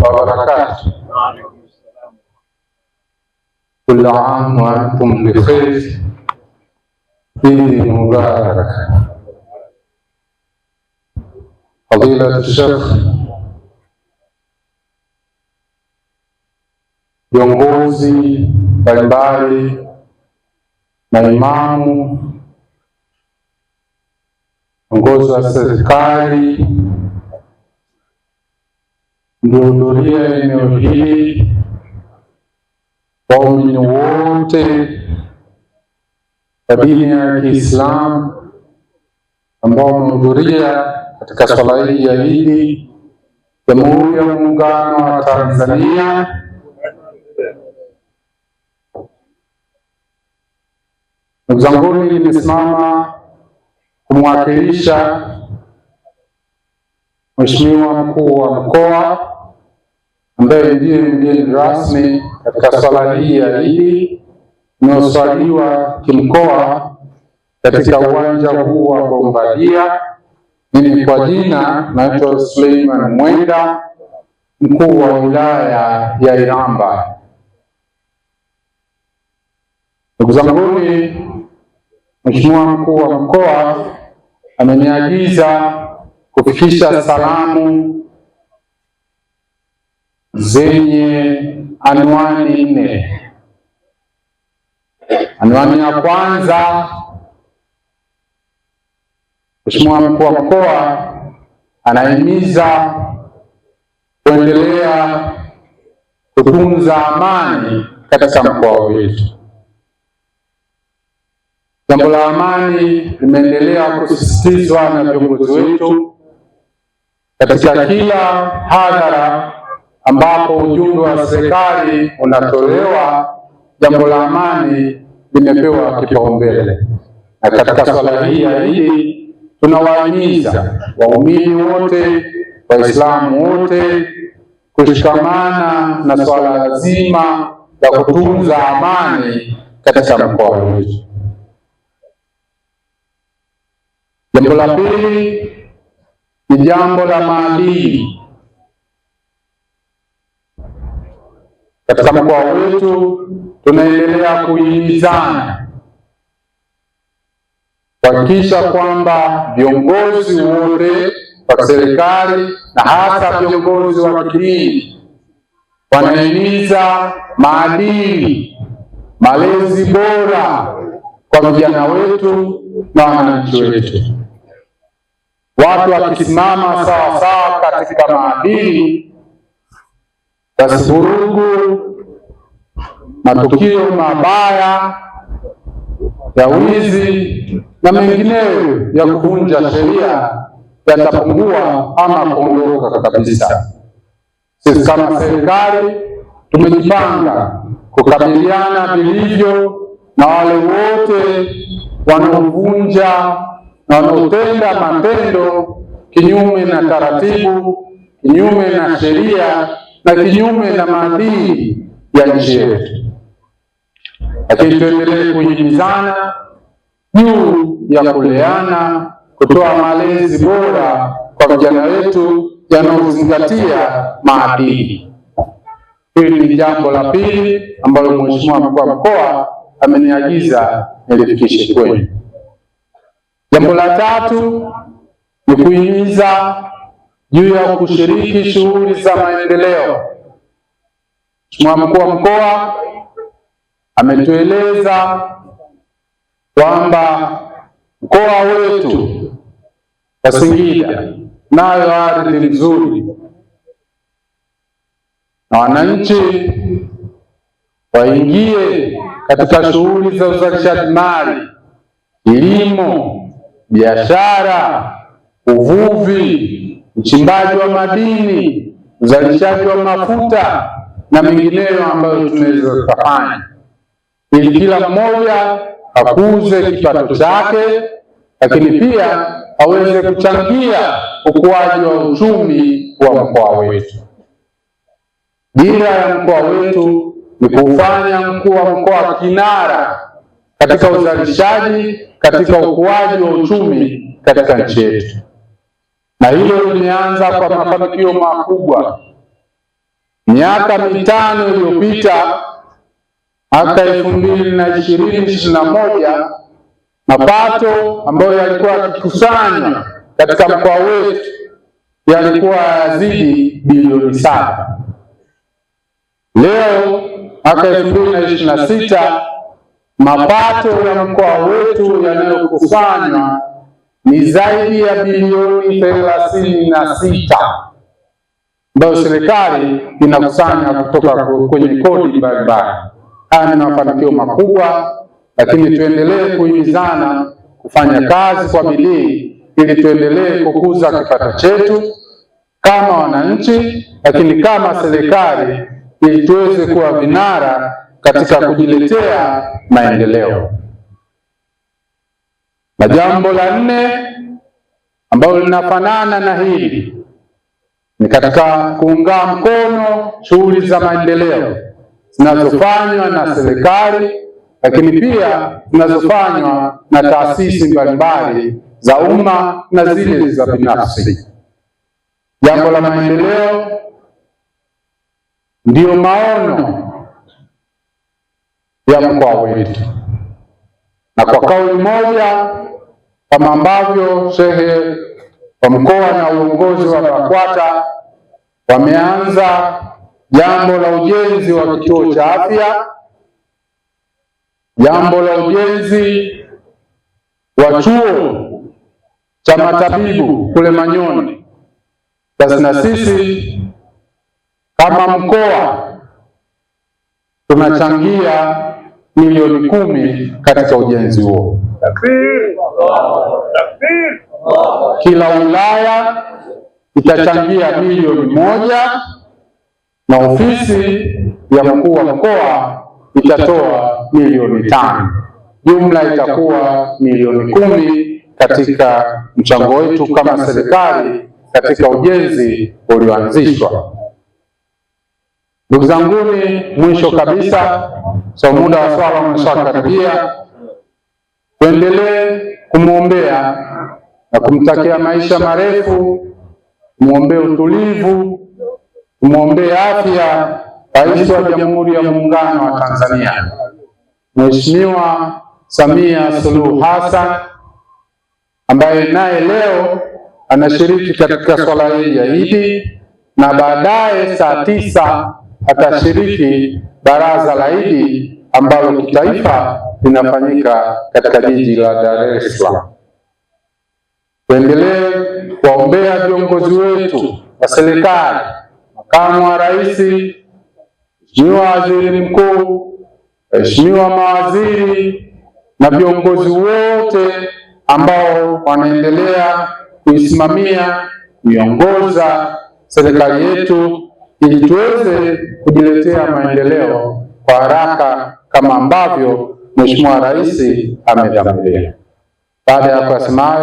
وبركاته. كل عام وأنتم بخير. عيد مبارك. فضيلة الشيخ, viongozi mbalimbali, maimamu, viongozi wa serikali mliohudhuria eneo hili, waumini wote wa dini ya Kiislamu ambao wamehudhuria katika swala hii ya Idi, Jamhuri ya Muungano wa Tanzania. Ndugu zanguni, nimesimama kumwakilisha Mheshimiwa Mkuu wa Mkoa ambaye ndiye mgeni rasmi katika swala hii ya Idi inayoswaliwa kimkoa katika uwanja huu wa Bombardia. Mimi kwa jina naitwa Suleiman Mwenda, mkuu wa wilaya ya Iramba. Ndugu zanguni, Mheshimiwa Mkuu wa Mkoa ameniagiza kufikisha salamu zenye anwani 4. Anwani ya kwanza, Mheshimiwa Mkuu wa Mkoa anahimiza kuendelea kutunza amani katika mkoa wetu. Jambo la amani limeendelea kusisitizwa na viongozi wetu katika kila hadhara ambapo ujumbe wa serikali unatolewa. Jambo la amani limepewa kipaumbele, na katika swala hii ya Idi tunawahimiza waumini wote, Waislamu wote kushikamana na swala zima la kutunza amani katika mkoa wetu. Jambo la pili ni jambo la maadili. Katika mkoa wetu tunaendelea kuhimizana kuhakikisha kwamba viongozi wote wa serikali na hasa viongozi wa kidini wanahimiza maadili, malezi bora kwa vijana wetu na wananchi wetu. Watu wakisimama sawa sawa katika maadili, basi vurugu, matukio mabaya ya wizi na mengineyo ya kuvunja sheria yatapungua ama kuondoka kabisa. Sisi kama serikali tumejipanga kukabiliana vilivyo na wale wote wanaovunja na wanaotenda matendo kinyume na taratibu, kinyume na sheria na kinyume na maadili ya nchi yetu. Lakini tuendelee kuhimizana juu ya kuleana, kutoa malezi bora kwa vijana wetu yanayozingatia maadili. Hili ni jambo la pili ambalo Mheshimiwa Mkuu wa Mkoa ameniagiza nilifikishe kwenu. Jambo la tatu ni kuhimiza juu ya kushiriki shughuli za maendeleo. Mheshimiwa Mkuu wa Mkoa ametueleza kwamba mkoa wetu wa Singida nayo ardhi nzuri na wananchi waingie katika shughuli za uzalishaji mali, kilimo, biashara, uvuvi, uchimbaji wa madini, uzalishaji wa mafuta na mengineyo ambayo tunaweza kufanya, ili kila mmoja akuze kipato chake, lakini pia aweze kuchangia ukuaji wa uchumi wa mkoa wetu. Dira ya mkoa wetu ni kufanya mkuu wa mkoa kinara katika uzalishaji, katika ukuaji wa uchumi katika nchi yetu, na hilo limeanza kwa mafanikio makubwa. Miaka mitano iliyopita, mwaka 2020-2021, mapato ambayo yalikuwa yakikusanywa katika mkoa wetu yalikuwa yazidi bilioni 7. Leo mwaka 2026 mapato ya mkoa wetu yanayokusanywa ni zaidi ya bilioni 36 ambayo serikali inakusanya kutoka kwenye kodi mbalimbali. Haya ni mafanikio makubwa, lakini tuendelee kuhimizana kufanya kazi kwa bidii ili tuendelee kukuza kipato chetu kama wananchi, lakini kama serikali, ili tuweze kuwa vinara katika kujiletea maendeleo. Na jambo la 4 ambalo linafanana na hili ni katika kuunga mkono shughuli za maendeleo zinazofanywa na serikali, lakini pia zinazofanywa na taasisi mbalimbali za umma na zile za binafsi. Jambo la maendeleo ndiyo maono ya mkoa wetu, na kwa kauli moja kama ambavyo shehe wa mkoa na uongozi wa BAKWATA wameanza jambo la ujenzi wa kituo cha afya, jambo la ujenzi wa chuo cha matabibu kule Manyoni, basi na sisi kama mkoa tunachangia milioni 10 katika ujenzi huo. Kila wilaya itachangia milioni 1 na ofisi ya mkuu wa mkoa itatoa milioni 5. Jumla itakuwa milioni 10 katika mchango wetu kama serikali katika ujenzi ulioanzishwa. Ndugu zanguni, mwisho kabisa, so muda wa swala umeshakaribia, tuendelee kumwombea na kumtakia maisha marefu, muombee utulivu, muombee afya Rais wa Jamhuri ya Muungano wa Tanzania Mheshimiwa Samia Suluhu Hassan, ambaye naye leo anashiriki katika swala hili ya Idi, na baadaye saa 9 atashiriki baraza la Idi ambalo kitaifa linafanyika katika jiji la Dar es Salaam. Tuendelee kuwaombea viongozi wetu wa serikali, makamu wa rais, Mheshimiwa Waziri Mkuu, Mheshimiwa mawaziri na viongozi wote ambao wanaendelea kuisimamia, kuiongoza serikali yetu ili tuweze kujiletea maendeleo kwa haraka kama ambavyo Mheshimiwa Rais amedhamiria. Baada ya kusema